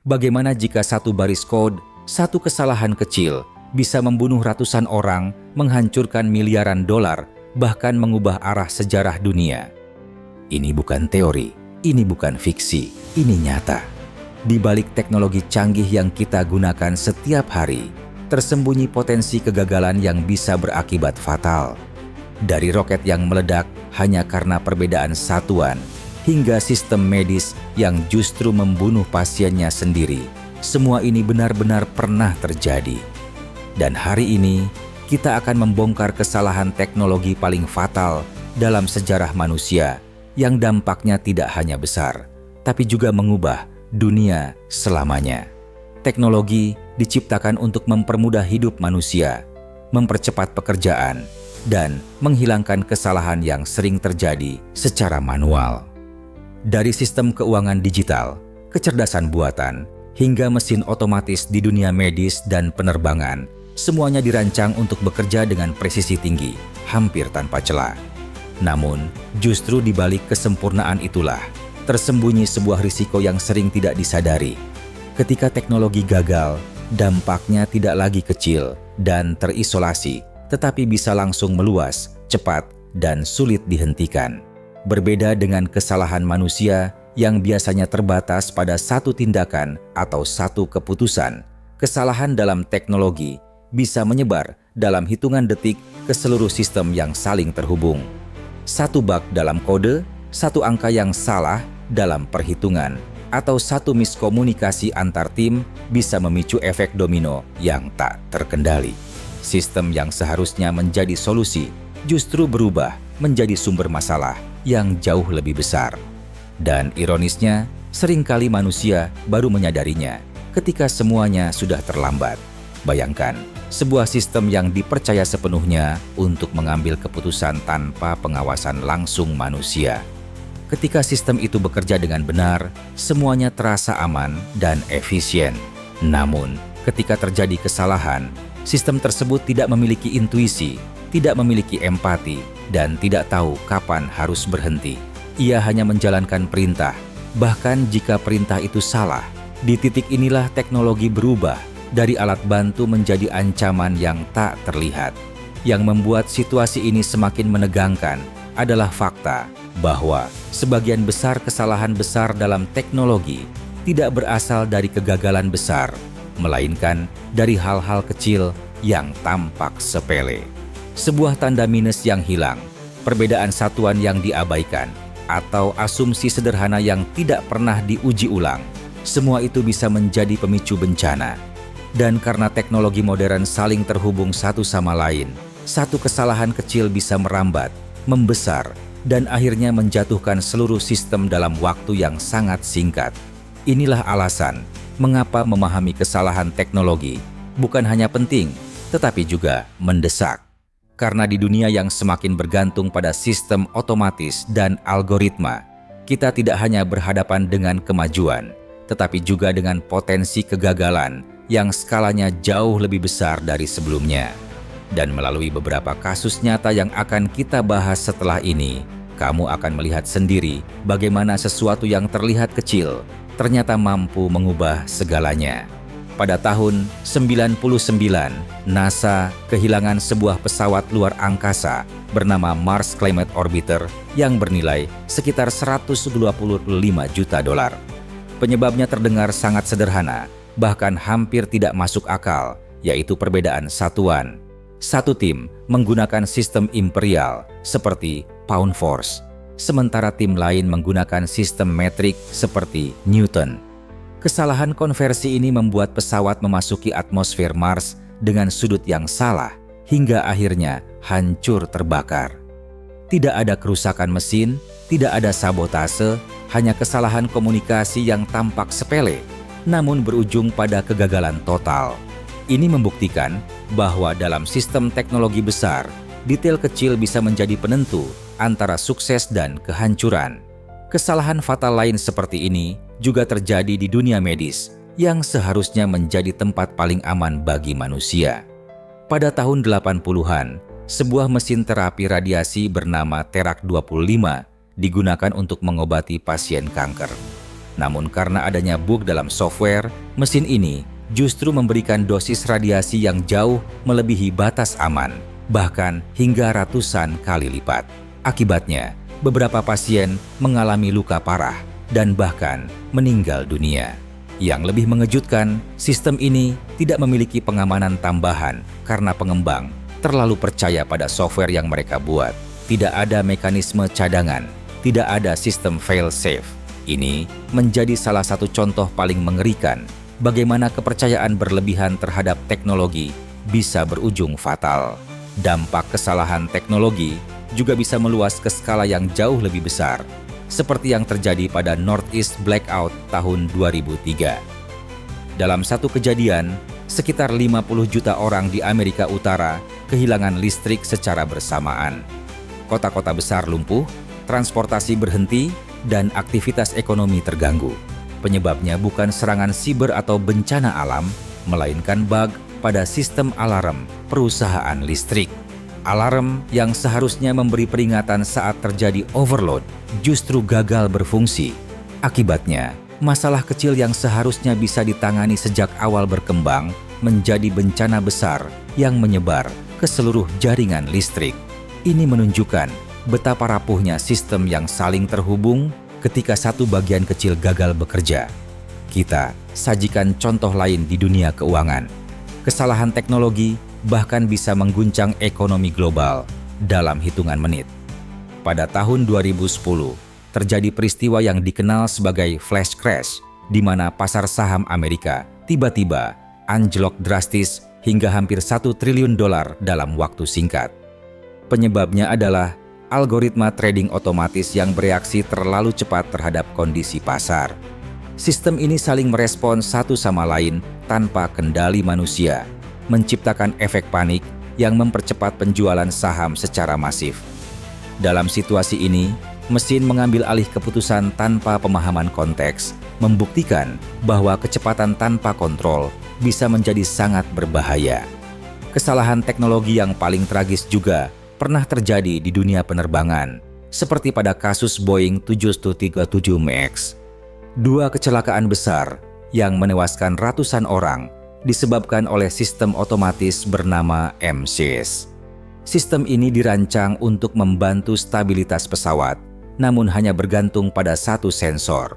Bagaimana jika satu baris kode, satu kesalahan kecil, bisa membunuh ratusan orang, menghancurkan miliaran dolar, bahkan mengubah arah sejarah dunia? Ini bukan teori, ini bukan fiksi, ini nyata. Di balik teknologi canggih yang kita gunakan setiap hari, tersembunyi potensi kegagalan yang bisa berakibat fatal. Dari roket yang meledak hanya karena perbedaan satuan, hingga sistem medis yang justru membunuh pasiennya sendiri. Semua ini benar-benar pernah terjadi. Dan hari ini, kita akan membongkar kesalahan teknologi paling fatal dalam sejarah manusia yang dampaknya tidak hanya besar, tapi juga mengubah dunia selamanya. Teknologi diciptakan untuk mempermudah hidup manusia, mempercepat pekerjaan, dan menghilangkan kesalahan yang sering terjadi secara manual. Dari sistem keuangan digital, kecerdasan buatan, hingga mesin otomatis di dunia medis dan penerbangan, semuanya dirancang untuk bekerja dengan presisi tinggi, hampir tanpa celah. Namun, justru di balik kesempurnaan itulah, tersembunyi sebuah risiko yang sering tidak disadari. Ketika teknologi gagal, dampaknya tidak lagi kecil dan terisolasi, tetapi bisa langsung meluas, cepat, dan sulit dihentikan. Berbeda dengan kesalahan manusia yang biasanya terbatas pada satu tindakan atau satu keputusan, kesalahan dalam teknologi bisa menyebar dalam hitungan detik ke seluruh sistem yang saling terhubung. Satu bug dalam kode, satu angka yang salah dalam perhitungan, atau satu miskomunikasi antar tim bisa memicu efek domino yang tak terkendali. Sistem yang seharusnya menjadi solusi justru berubah menjadi sumber masalah yang jauh lebih besar. Dan ironisnya, seringkali manusia baru menyadarinya ketika semuanya sudah terlambat. Bayangkan, sebuah sistem yang dipercaya sepenuhnya untuk mengambil keputusan tanpa pengawasan langsung manusia. Ketika sistem itu bekerja dengan benar, semuanya terasa aman dan efisien. Namun, ketika terjadi kesalahan, sistem tersebut tidak memiliki intuisi, tidak memiliki empati, dan tidak tahu kapan harus berhenti. Ia hanya menjalankan perintah, bahkan jika perintah itu salah. Di titik inilah teknologi berubah dari alat bantu menjadi ancaman yang tak terlihat. Yang membuat situasi ini semakin menegangkan adalah fakta bahwa sebagian besar kesalahan besar dalam teknologi tidak berasal dari kegagalan besar, melainkan dari hal-hal kecil yang tampak sepele. Sebuah tanda minus yang hilang, perbedaan satuan yang diabaikan, atau asumsi sederhana yang tidak pernah diuji ulang. Semua itu bisa menjadi pemicu bencana. Dan karena teknologi modern saling terhubung satu sama lain, satu kesalahan kecil bisa merambat, membesar, dan akhirnya menjatuhkan seluruh sistem dalam waktu yang sangat singkat. Inilah alasan mengapa memahami kesalahan teknologi bukan hanya penting, tetapi juga mendesak. Karena di dunia yang semakin bergantung pada sistem otomatis dan algoritma, kita tidak hanya berhadapan dengan kemajuan, tetapi juga dengan potensi kegagalan yang skalanya jauh lebih besar dari sebelumnya. Dan melalui beberapa kasus nyata yang akan kita bahas setelah ini, kamu akan melihat sendiri bagaimana sesuatu yang terlihat kecil ternyata mampu mengubah segalanya. Pada tahun 99, NASA kehilangan sebuah pesawat luar angkasa bernama Mars Climate Orbiter yang bernilai sekitar 125 juta dolar. Penyebabnya terdengar sangat sederhana, bahkan hampir tidak masuk akal, yaitu perbedaan satuan. Satu tim menggunakan sistem imperial seperti pound force, sementara tim lain menggunakan sistem metrik seperti Newton. Kesalahan konversi ini membuat pesawat memasuki atmosfer Mars dengan sudut yang salah hingga akhirnya hancur terbakar. Tidak ada kerusakan mesin, tidak ada sabotase, hanya kesalahan komunikasi yang tampak sepele, namun berujung pada kegagalan total. Ini membuktikan bahwa dalam sistem teknologi besar, detail kecil bisa menjadi penentu antara sukses dan kehancuran. Kesalahan fatal lain seperti ini juga terjadi di dunia medis yang seharusnya menjadi tempat paling aman bagi manusia. Pada tahun 80-an, sebuah mesin terapi radiasi bernama Terak 25 digunakan untuk mengobati pasien kanker. Namun karena adanya bug dalam software, mesin ini justru memberikan dosis radiasi yang jauh melebihi batas aman, bahkan hingga ratusan kali lipat. Akibatnya, beberapa pasien mengalami luka parah dan bahkan meninggal dunia. Yang lebih mengejutkan, sistem ini tidak memiliki pengamanan tambahan karena pengembang terlalu percaya pada software yang mereka buat. Tidak ada mekanisme cadangan, tidak ada sistem fail-safe. Ini menjadi salah satu contoh paling mengerikan bagaimana kepercayaan berlebihan terhadap teknologi bisa berujung fatal. Dampak kesalahan teknologi juga bisa meluas ke skala yang jauh lebih besar, seperti yang terjadi pada Northeast Blackout tahun 2003. Dalam satu kejadian, sekitar 50 juta orang di Amerika Utara kehilangan listrik secara bersamaan. Kota-kota besar lumpuh, transportasi berhenti, dan aktivitas ekonomi terganggu. Penyebabnya bukan serangan siber atau bencana alam, melainkan bug pada sistem alarm perusahaan listrik. Alarm yang seharusnya memberi peringatan saat terjadi overload justru gagal berfungsi. Akibatnya, masalah kecil yang seharusnya bisa ditangani sejak awal berkembang menjadi bencana besar yang menyebar ke seluruh jaringan listrik. Ini menunjukkan betapa rapuhnya sistem yang saling terhubung ketika satu bagian kecil gagal bekerja. Kita sajikan contoh lain di dunia keuangan. Kesalahan teknologi bahkan bisa mengguncang ekonomi global dalam hitungan menit. Pada tahun 2010, terjadi peristiwa yang dikenal sebagai flash crash, di mana pasar saham Amerika tiba-tiba anjlok drastis hingga hampir $1 triliun dalam waktu singkat. Penyebabnya adalah algoritma trading otomatis yang bereaksi terlalu cepat terhadap kondisi pasar. Sistem ini saling merespons satu sama lain tanpa kendali manusia, menciptakan efek panik yang mempercepat penjualan saham secara masif. Dalam situasi ini, mesin mengambil alih keputusan tanpa pemahaman konteks, membuktikan bahwa kecepatan tanpa kontrol bisa menjadi sangat berbahaya. Kesalahan teknologi yang paling tragis juga pernah terjadi di dunia penerbangan, seperti pada kasus Boeing 737 MAX. Dua kecelakaan besar yang menewaskan ratusan orang disebabkan oleh sistem otomatis bernama MCS. Sistem ini dirancang untuk membantu stabilitas pesawat, namun hanya bergantung pada satu sensor.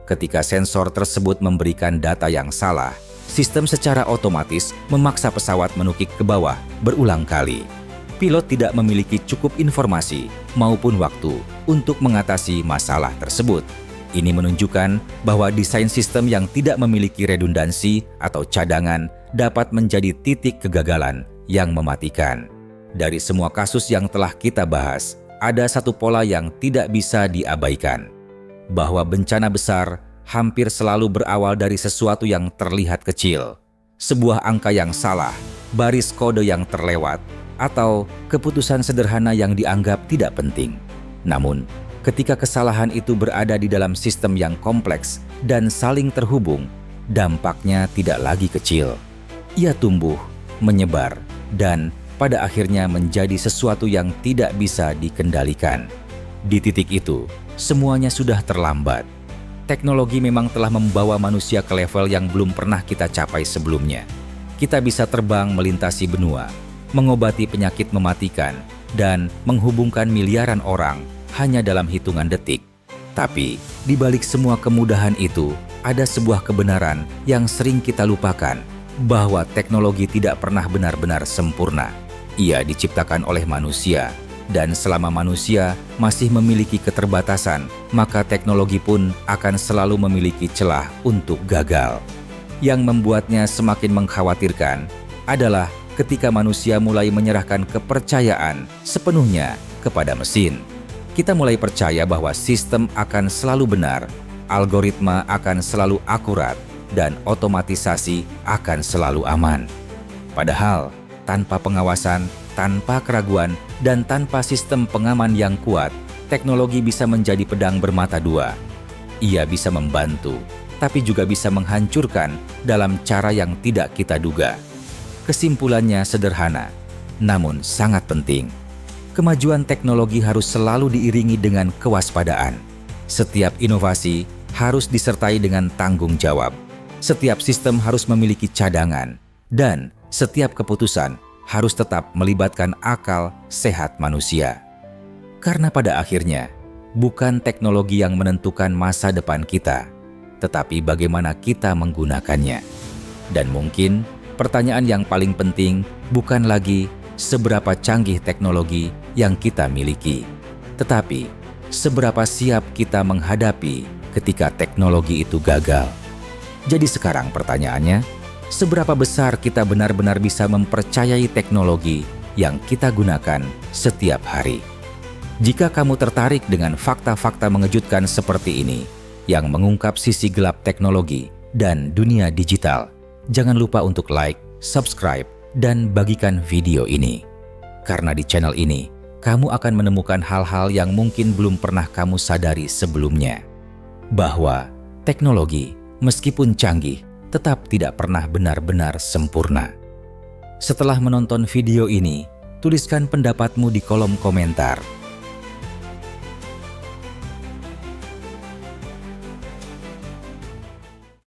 Ketika sensor tersebut memberikan data yang salah, sistem secara otomatis memaksa pesawat menukik ke bawah berulang kali. Pilot tidak memiliki cukup informasi maupun waktu untuk mengatasi masalah tersebut. Ini menunjukkan bahwa desain sistem yang tidak memiliki redundansi atau cadangan dapat menjadi titik kegagalan yang mematikan. Dari semua kasus yang telah kita bahas, ada satu pola yang tidak bisa diabaikan, bahwa bencana besar hampir selalu berawal dari sesuatu yang terlihat kecil, sebuah angka yang salah, baris kode yang terlewat, atau keputusan sederhana yang dianggap tidak penting. Namun, ketika kesalahan itu berada di dalam sistem yang kompleks dan saling terhubung, dampaknya tidak lagi kecil. Ia tumbuh, menyebar, dan pada akhirnya menjadi sesuatu yang tidak bisa dikendalikan. Di titik itu, semuanya sudah terlambat. Teknologi memang telah membawa manusia ke level yang belum pernah kita capai sebelumnya. Kita bisa terbang melintasi benua, mengobati penyakit mematikan, dan menghubungkan miliaran orang hanya dalam hitungan detik. Tapi, di balik semua kemudahan itu, ada sebuah kebenaran yang sering kita lupakan, bahwa teknologi tidak pernah benar-benar sempurna. Ia diciptakan oleh manusia, dan selama manusia masih memiliki keterbatasan, maka teknologi pun akan selalu memiliki celah untuk gagal. Yang membuatnya semakin mengkhawatirkan adalah ketika manusia mulai menyerahkan kepercayaan sepenuhnya kepada mesin. Kita mulai percaya bahwa sistem akan selalu benar, algoritma akan selalu akurat, dan otomatisasi akan selalu aman. Padahal, tanpa pengawasan, tanpa keraguan, dan tanpa sistem pengaman yang kuat, teknologi bisa menjadi pedang bermata dua. Ia bisa membantu, tapi juga bisa menghancurkan dalam cara yang tidak kita duga. Kesimpulannya sederhana, namun sangat penting. Kemajuan teknologi harus selalu diiringi dengan kewaspadaan. Setiap inovasi harus disertai dengan tanggung jawab. Setiap sistem harus memiliki cadangan, dan setiap keputusan harus tetap melibatkan akal sehat manusia. Karena pada akhirnya, bukan teknologi yang menentukan masa depan kita, tetapi bagaimana kita menggunakannya. Dan mungkin pertanyaan yang paling penting bukan lagi seberapa canggih teknologi yang kita miliki, tetapi seberapa siap kita menghadapi ketika teknologi itu gagal. Jadi sekarang pertanyaannya, seberapa besar kita benar-benar bisa mempercayai teknologi yang kita gunakan setiap hari? Jika kamu tertarik dengan fakta-fakta mengejutkan seperti ini, yang mengungkap sisi gelap teknologi dan dunia digital, jangan lupa untuk like, subscribe, dan bagikan video ini. Karena di channel ini, kamu akan menemukan hal-hal yang mungkin belum pernah kamu sadari sebelumnya. Bahwa teknologi, meskipun canggih, tetap tidak pernah benar-benar sempurna. Setelah menonton video ini, tuliskan pendapatmu di kolom komentar.